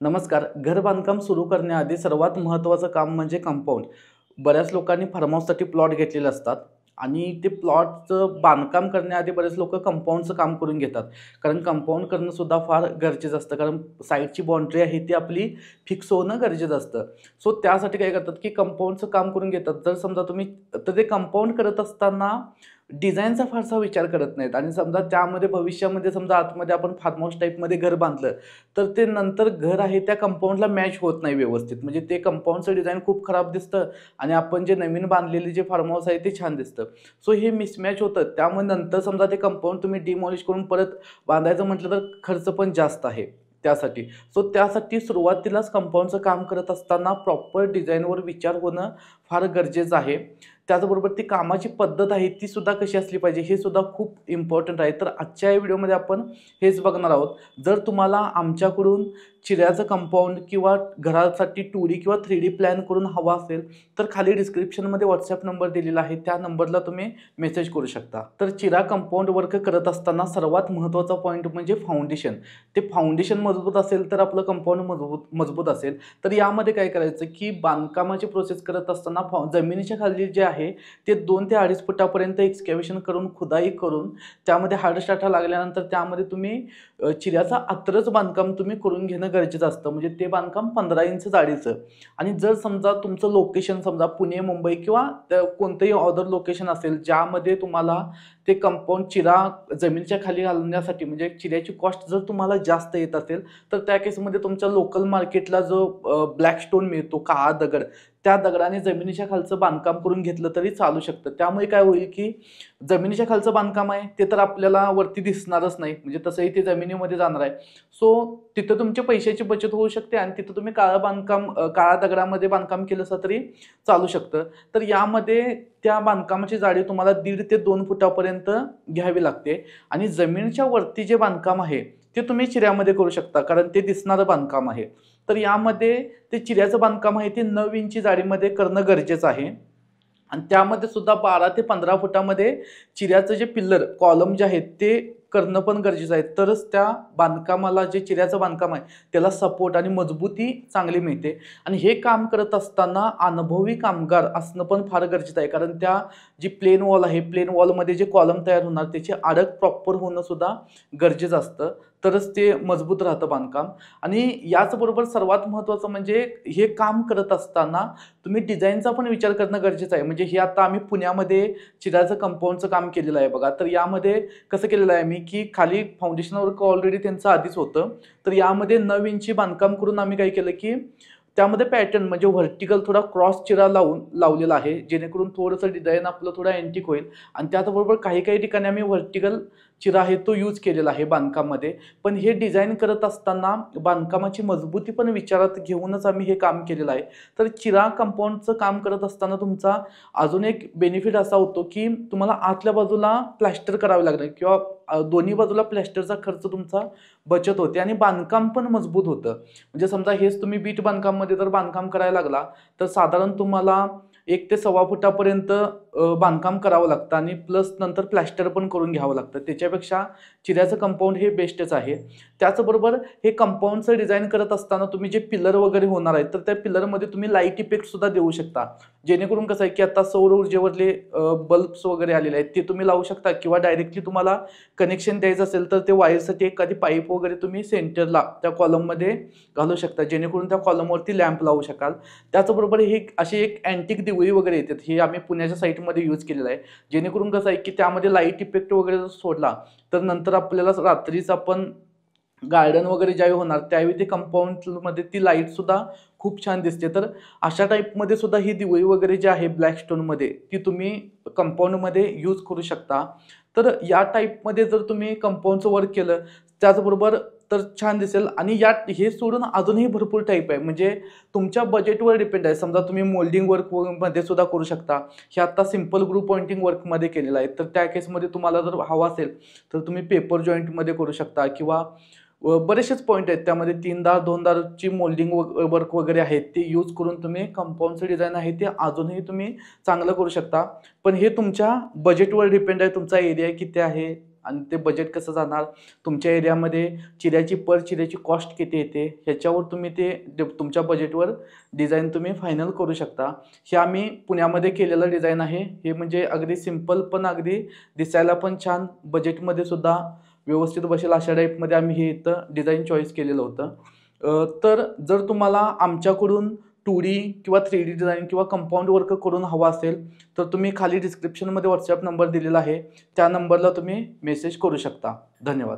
नमस्कार. घर बांधकाम सुरू करण्याआधी सर्वात महत्त्वाचं काम म्हणजे कंपाऊंड. बऱ्याच लोकांनी फार्म हाऊससाठी प्लॉट घेतलेले असतात आणि ते प्लॉटचं बांधकाम करण्याआधी बरेच लोकं कंपाऊंडचं काम करून घेतात. कारण कंपाऊंड करणं सुद्धा फार गरजेचं असतं. कारण साईडची बाउंड्री आहे ती आपली फिक्स होणं गरजेचं असतं. सो त्यासाठी काय करतात, की कंपाऊंडचं काम करून घेतात. जर समजा तुम्ही तर ते कंपाऊंड करत असताना डिझाईनचा फारसा विचार करत नाहीत आणि समजा त्यामध्ये भविष्यामध्ये समजा आतमध्ये आपण फार्म हाऊस टाईपमध्ये घर बांधलं, तर ते नंतर घर आहे त्या कंपाऊंडला मॅच होत नाही व्यवस्थित. म्हणजे ते कंपाऊंडचं डिझाइन खूप खराब दिसतं आणि आपण जे नवीन बांधलेले जे फार्म हाऊस आहे ते छान दिसतं. सो हे मिसमॅच होतं. त्यामुळे नंतर समजा ते कंपाऊंड तुम्ही डिमॉलिश करून परत बांधायचं म्हटलं तर खर्च पण जास्त आहे त्यासाठी. सो त्यासाठी सुरुवातीलाच कंपाऊंडचं काम करत असताना प्रॉपर डिझाइनवर विचार होणं फार गरजेचं आहे. त्याचबरोबर ती कामाची पद्धत आहे ती सुद्धा कशी असली पाहिजे हे सुद्धा खूप इम्पॉर्टंट आहे. तर आजच्या या व्हिडिओमध्ये आपण हेच बघणार आहोत. जर तुम्हाला आमच्याकडून चिऱ्याचं कंपाऊंड किंवा घरासाठी 2D किंवा 3D प्लॅन करून हवा असेल, तर खाली डिस्क्रिप्शनमध्ये WhatsApp नंबर दिलेला आहे. त्या नंबरला तुम्ही मेसेज करू शकता. तर चिरा कंपाऊंड वर्क करत असताना सर्वात महत्त्वाचा पॉईंट म्हणजे फाउंडेशन. ते फाउंडेशन मजबूत असेल तर आपलं कंपाऊंड मजबूत मजबूत असेल. तर यामध्ये काय करायचं, की बांधकामाची प्रोसेस करत असताना जमिनीच्या खाली जे आहे ते 2 ते 2.5 फुटापर्यंत एक्स्कॅव्हेशन करून, खुदाई करून त्यामध्ये हार्डस्टार्टर लागल्यानंतर त्यामध्ये तुम्ही चिऱ्याचा आतरच बांधकाम तुम्ही करून घेणं गरजेचं असतं. म्हणजे ते बांधकाम 15 इंच जाडीचं. आणि जर समजा तुमचं लोकेशन समजा पुणे, मुंबई किंवा कोणतंही अदर लोकेशन असेल ज्यामध्ये तुम्हाला ते कंपाऊंड चिरा जमिनीच्या खाली घालण्यासाठी म्हणजे चिऱ्याची कॉस्ट जर तुम्हाला जास्त येत असेल, तर त्या केसमध्ये तुमच्या लोकल मार्केटला जो ब्लॅक स्टोन मिळतो, काळा दगड, त्या दगडाने जमिनीच्या खालचं बांधकाम करून घेतलं तरी चालू शकतं. त्यामुळे काय होईल, की जमिनीच्या खालचं बांधकाम आहे ते तर आपल्याला वरती दिसणारच नाही. म्हणजे तसंही ते जमिनीमध्ये जाणार आहे. सो तिथं तुमच्या पैशाची बचत होऊ शकते आणि तिथं तुम्ही काळ्या दगडामध्ये बांधकाम केलं असं तरी चालू शकतं. तर यामध्ये त्या बांधकामाची जाडी तुम्हाला 1.5 ते 2 फुटापर्यंत घ्यावी लागते आणि जमिनीच्या वरती जे बांधकाम आहे ते तुम्ही चिऱ्यामध्ये करू शकता कारण ते दिसणारं बांधकाम आहे. तर यामध्ये ते चिऱ्याचं बांधकाम आहे ते 9 इंची जाडीमध्ये करणं गरजेचं आहे. आणि त्यामध्ये सुद्धा 12 ते 15 फुटामध्ये चिऱ्याचं जे पिल्लर, कॉलम जे आहेत ते करणं पण गरजेचं आहे. तरच त्या बांधकामाला जे चिऱ्याचं बांधकाम आहे त्याला सपोर्ट आणि मजबूती चांगली मिळते. आणि हे काम करत असताना अनुभवी कामगार असणं पण फार गरजेचं आहे. कारण त्या जी प्लेन वॉल आहे, प्लेन वॉलमध्ये जे कॉलम तयार होणार त्याची अडक प्रॉपर होणं सुद्धा गरजेचं असतं. तरच ते मजबूत राहतं बांधकाम. आणि याचबरोबर सर्वात महत्त्वाचं म्हणजे हे काम करत असताना तुम्ही डिझाईनचा पण विचार करणं गरजेचं आहे. म्हणजे हे आता आम्ही पुण्यामध्ये चिऱ्याचं कंपाऊंडचं काम केलेलं आहे बघा. तर यामध्ये कसं केलेलं आहे आम्ही, की खाली फाउंडेशन वर्क ऑलरेडी त्यांचं आधीच होतं. तर यामध्ये 9 इंची बांधकाम करून आम्ही काय केलं, की त्यामध्ये पॅटर्न म्हणजे व्हर्टिकल थोडा क्रॉस चिरा लावलेला आहे. जेणेकरून थोडंसं डिझाइन आपलं थोडं अँटिक होईल आणि त्याचबरोबर काही ठिकाणी आम्ही व्हर्टिकल चिरा आहे तो यूज केलेला आहे बांधकामामध्ये. पण हे डिझाइन करत असताना बांधकामाची मजबूती पण विचारात घेऊनच आम्ही हे काम केलेलं आहे. तर चिरा कंपाऊंडचं काम करत असताना तुमचा अजून एक बेनिफिट असा होतो, की तुम्हाला आतल्या बाजूला प्लास्टर करावे लागणार किंवा दोन्ही बाजूला प्लास्टरचा खर्च तुमचा बचत होते आणि बांधकाम पण मजबूत होतं. म्हणजे समजा हेच तुम्ही बीट बांधकाममध्ये जर बांधकाम करायला लागला, तर साधारण तुम्हाला 1 ते सव्वा फुटापर्यंत बांधकाम करावं लागतं आणि प्लस नंतर प्लास्टर पण करून घ्यावं लागतं. त्याच्यापेक्षा चिऱ्याचं कंपाऊंड हे बेस्टच आहे. त्याचबरोबर हे कंपाऊंडचं डिझाइन करत असताना तुम्ही जे पिलर वगैरे होणार आहेत, तर त्या पिलरमध्ये तुम्ही लाईट इफेक्टसुद्धा देऊ शकता. जेणेकरून कसं आहे, की आता सौर ऊर्जेवरले बल्ब्स वगैरे आलेले आहेत, ते तुम्ही लावू शकता किंवा डायरेक्टली तुम्हाला कनेक्शन द्यायचं असेल, तर ते वायरसाठी एखादी पाईप वगैरे तुम्ही सेंटरला त्या कॉलममध्ये घालू शकता. जेणेकरून त्या कॉलमवरती लॅम्प लावू शकाल. त्याचबरोबर हे अशी एक अँटिक दिवळी वगैरे येतात. हे आम्ही पुण्याच्या साईटमध्ये यूज केलेलं आहे. जेणेकरून कसं आहे, की त्यामध्ये लाईट इफेक्ट वगैरे जर सोडला, तर नंतर आपल्याला रात्रीच आपण गार्डन वगैरे ज्यावेळी होणार त्यावेळी ते कंपाऊंडमध्ये ती लाईटसुद्धा खूप छान दिसते. तर अशा टाईपमध्ये सुद्धा ही दिवळी वगैरे जी आहे ब्लॅक स्टोनमध्ये ती तुम्ही कंपाऊंडमध्ये यूज करू शकता. तर या टाईपमध्ये जर तुम्ही कंपाऊंडचं वर्क केलं त्याचबरोबर तर छान दिसेल. आणि यात हे सोडून अजूनही भरपूर टाईप आहे. म्हणजे तुमच्या बजेटवर डिपेंड आहे. समजा तुम्ही मोल्डिंग वर्कमध्ये सुद्धा करू शकता. हे आता सिंपल ग्रुप पॉइंटिंग वर्कमध्ये केलेलं आहे. तर त्या केसमध्ये तुम्हाला जर हवा असेल तर तुम्ही पेपर जॉईंटमध्ये करू शकता किंवा बरेचसेच पॉईंट आहेत. त्यामध्ये 3 दार 2 दारची मोल्डिंग वर्क वगैरे आहेत ते यूज करून तुम्ही कंपाऊंडचं डिझाइन आहे ते अजूनही तुम्ही चांगलं करू शकता. पण हे तुमच्या बजेटवर डिपेंड आहे. तुमचा एरिया किती आहे आणि ते बजेट कसं जाणार, तुमच्या एरियामध्ये चिऱ्याची कॉस्ट किती येते, ह्याच्यावर तुम्ही ते तुमच्या बजेटवर डिझाईन तुम्ही फायनल करू शकता. हे आम्ही पुण्यामध्ये केलेलं डिझाईन आहे. हे म्हणजे अगदी सिम्पल पण अगदी दिसायला पण छान, बजेटमध्ये सुद्धा व्यवस्थित बसेल अशा टाईपमध्ये आम्ही हे इथं डिझाईन चॉईस केलेलं होतं. तर जर तुम्हाला आमच्याकडून 2D किंवा 3D डिझाईन किंवा कंपाऊंड वर्क करून हवा असेल तर तुम्ही खाली डिस्क्रिप्शनमध्ये व्हॉट्सॲप नंबर दिलेला आहे, त्या नंबरला तुम्ही मेसेज करू शकता. धन्यवाद.